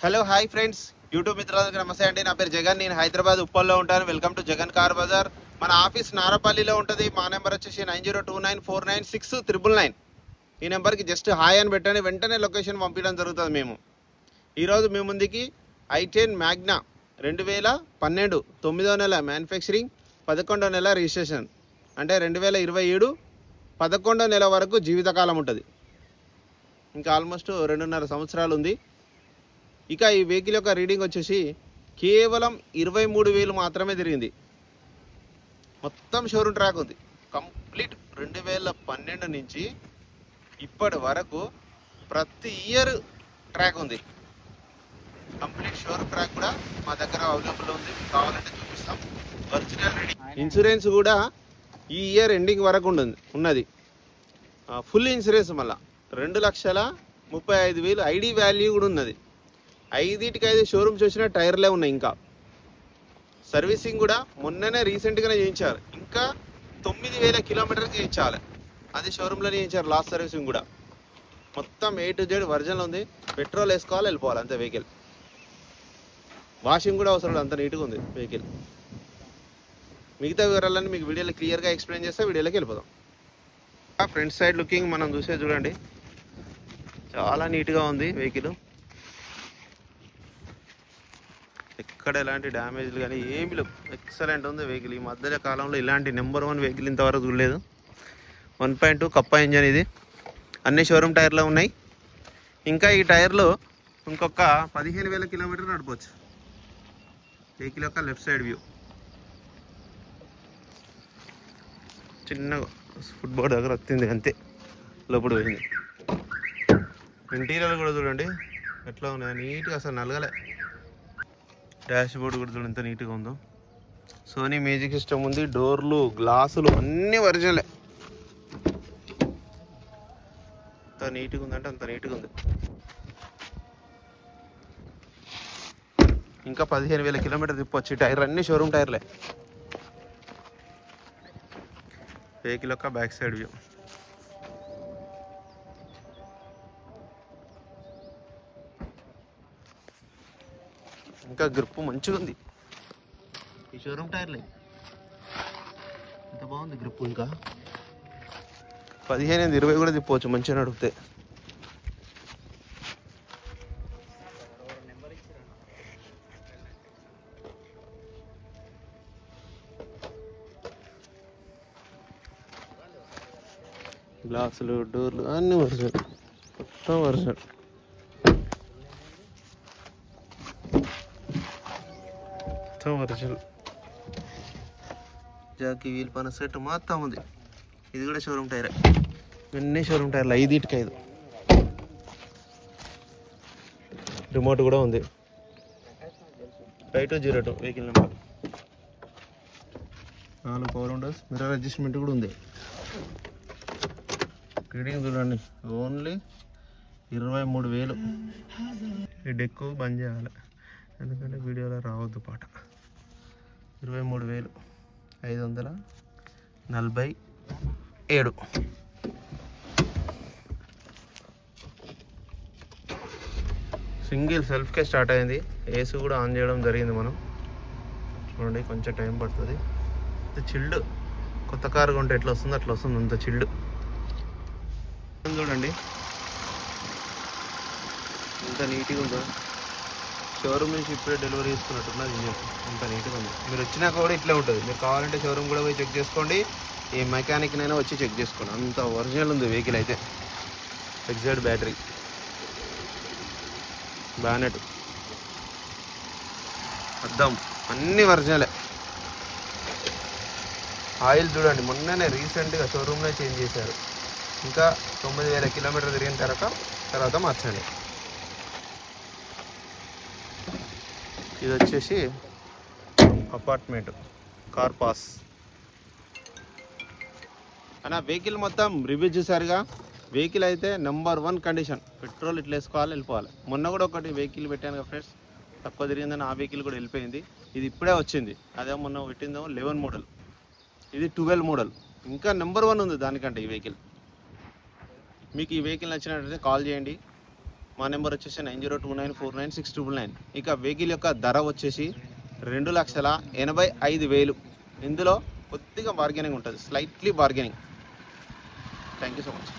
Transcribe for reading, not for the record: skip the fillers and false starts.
Hello hi friends, YouTube మిత్రులందరికీ నమస్తే అండి. నా పేరు జగన్, నేను హైదరాబాద్ ఉప్పల్లో ఉంటాను. Welcome to Jagan car Bazaar. మన ఆఫీస్ నారపల్లిలో ఉంటుంది. మా నెంబర్ వచ్చేసి 9029496999. ఈ నెంబర్కి జస్ట్ హాయ్ అని పెట్టండి, వెంటనే లొకేషన్ పంపించడం జరుగుతుంది. మేము ఈరోజు మీ ముందుకి i10 మ్యాగ్నా 2012 9వ నెల మ్యానుఫ్యాక్చరింగ్, 11వ నెల రిజిస్ట్రేషన్, అంటే 2027 11వ నెల వరకు జీవితకాలం ఉంటుంది. ఇంకా ఆల్మోస్ట్ 2.5 సంవత్సరాలు ఉంది. ఇక ఈ వెహికల్ యొక్క రీడింగ్ వచ్చేసి కేవలం 23,000 మాత్రమే తిరిగింది. మొత్తం షోరూమ్ ట్రాక్ ఉంది. కంప్లీట్ 2012 నుంచి ఇప్పటి వరకు ప్రతి ఇయర్ ట్రాక్ ఉంది. కంప్లీట్ షోరూమ్ ట్రాక్ కూడా మా దగ్గర అవైలబుల్ ఉంది. మీకు కావాలంటే చూపిస్తాం. ఒరిజినల్ రీడింగ్, ఇన్సూరెన్స్ కూడా ఈ ఇయర్ ఎండింగ్ వరకు ఉన్నది. ఫుల్ ఇన్సూరెన్స్ మళ్ళీ 2,35,000 ఐడి వాల్యూ కూడా ఉన్నది. 5 షోరూమ్స్ వచ్చిన టైర్లే ఉన్నాయి. ఇంకా సర్వీసింగ్ కూడా మొన్ననే రీసెంట్గానే చేయించారు. ఇంకా 9,000 కిలోమీటర్కి చేయించాలి. అది షోరూంలోనే చేయించారు. లాస్ట్ సర్వీసింగ్ కూడా మొత్తం A to Z వర్జన్లో ఉంది. పెట్రోల్ వేసుకోవాలి, వెళ్ళిపోవాలి అంతే. వెహికల్ వాషింగ్ కూడా అవసరం, అంత నీట్గా ఉంది వెహికల్. మిగతా వివరాలన్నీ మీకు వీడియోలో క్లియర్గా ఎక్స్ప్లెయిన్ చేస్తే వీడియోలోకి వెళ్ళిపోదాం. ఫ్రంట్ సైడ్ లుకింగ్ మనం చూసే చూడండి, చాలా నీట్గా ఉంది వెహికల్. ఎక్కడ ఎలాంటి డ్యామేజ్లు కానీ ఏమి లేవు. ఎక్సలెంట్ ఉంది వెహికల్. ఈ మధ్య కాలంలో ఇలాంటి నెంబర్ 1 వెహికల్ ఇంతవరకు చూడలేదు. 1.2 కప్ప ఇంజన్ ఇది. అన్ని షోరూమ్ టైర్లో ఉన్నాయి. ఇంకా ఈ టైర్లో ఇంకొక 15,000 కిలోమీటర్లు నడపవచ్చు. వెహికల్ యొక్క లెఫ్ట్ సైడ్ వ్యూ, చిన్న ఫుట్బోర్డ్ దగ్గర వచ్చింది అంతే, లోపల పోయింది. ఇంటీరియర్ కూడా చూడండి ఎట్లా ఉన్నాయి, నీట్గా, అసలు నలగలే. డాష్ బోర్డ్ కూడా చూడండి ఎంత నీట్గా ఉందో. సోనీ మ్యూజిక్ సిస్టమ్ ఉంది. డోర్లు, గ్లాసులు అన్నీ ఒరిజినలే. ఎంత నీట్గా ఉందంటే అంత నీట్గా ఉంది. ఇంకా 15,000 కిలోమీటర్ తిప్పొచ్చు. టైర్ అన్నీ షోరూమ్ టైర్లే. వెహికల్ యొక్క బ్యాక్ సైడ్ వ్యూ, ఇంకా గ్రిప్ మంచిగా ఉంది. ఈ షోరూమ్ టైర్లే ఎంత బాగుంది గ్రిప్. ఇంకా 15-20 కూడా తిప్పవచ్చు మంచిగా నడిపితే. గ్లాసులు, డోర్లు అన్నీ ఒరిజినల్, మొత్తం ఒరిజినల్. ఒరిజినల్ జాకీ వీల్ పైన సెట్ మొత్తం ఉంది. ఇది కూడా షోరూమ్ టైరే. అన్నీ షోరూమ్ టైర్లు, 5 రిమోట్ కూడా ఉంది. 5202 vehicle number. 4 power Windows, mirror adjustment కూడా ఉంది. రీడింగ్ చూడండి, ఓన్లీ 23,000. ఈ డెక్ బంద్ చేయాలి ఎందుకంటే వీడియోలో రావద్దు పాట. 23,547. సింగిల్ సెల్ఫ్కే స్టార్ట్ అయింది. ఏసీ కూడా ఆన్ చేయడం జరిగింది. మనం చూడండి, కొంచెం టైం పడుతుంది. చిల్డ్, కొత్త కారు కొంటే ఎట్లా వస్తుందో అట్లా వస్తుంది, అంత చిల్డ్. చూడండి ఎంత నీట్గా ఉందో. షోరూమ్ నుంచి ఇప్పుడే డెలివరీ చేసుకున్నట్టున్నది. ఇంజన్ అంత నీట్గా ఉంది. మీరు వచ్చినాక కూడా ఇట్లా ఉంటుంది. మీరు కావాలంటే షోరూమ్ కూడా పోయి చెక్ చేసుకోండి. ఏ మెకానిక్నైనా వచ్చి చెక్ చేసుకోండి. అంత ఒరిజినల్ ఉంది వెహికల్ అయితే. ఎగ్జాక్ట్ బ్యాటరీ, బ్యానెట్, అద్దం అన్నీ ఒరిజినలే. ఆయిల్ చూడండి, మొన్ననే రీసెంట్గా షోరూమ్లో చేంజ్ చేశారు. ఇంకా 9,000 కిలోమీటర్ తిరిగిన తర్వాత మార్చండి. ఇది వచ్చేసి అపార్ట్మెంట్, కార్ పాస్ అన్న. వెహికల్ మొత్తం రివ్యూ చూసారుగా. వెహికల్ అయితే నెంబర్ 1 కండిషన్. పెట్రోల్ ఇట్లా వేసుకోవాలి, వెళ్ళిపోవాలి. మొన్న కూడా ఒకటి వెహికల్ పెట్టాను కదా ఫ్రెండ్స్, తక్కువ తిరిగిందని ఆ వెహికల్ కూడా వెళ్ళిపోయింది. ఇది ఇప్పుడే వచ్చింది. అదే మొన్న పెట్టిందేమో 11 మోడల్, ఇది 12 మోడల్. ఇంకా నెంబర్ 1 ఉంది దానికంటే ఈ వెహికల్. మీకు ఈ వెహికల్ నచ్చినట్లయితే కాల్ చేయండి. మా నెంబర్ వచ్చేసి 9029496999. ఇక వెహికల్ యొక్క ధర వచ్చేసి 2,85,000. ఇందులో కొద్దిగా బార్గెనింగ్ ఉంటుంది, slightly bargaining. Thank you so much.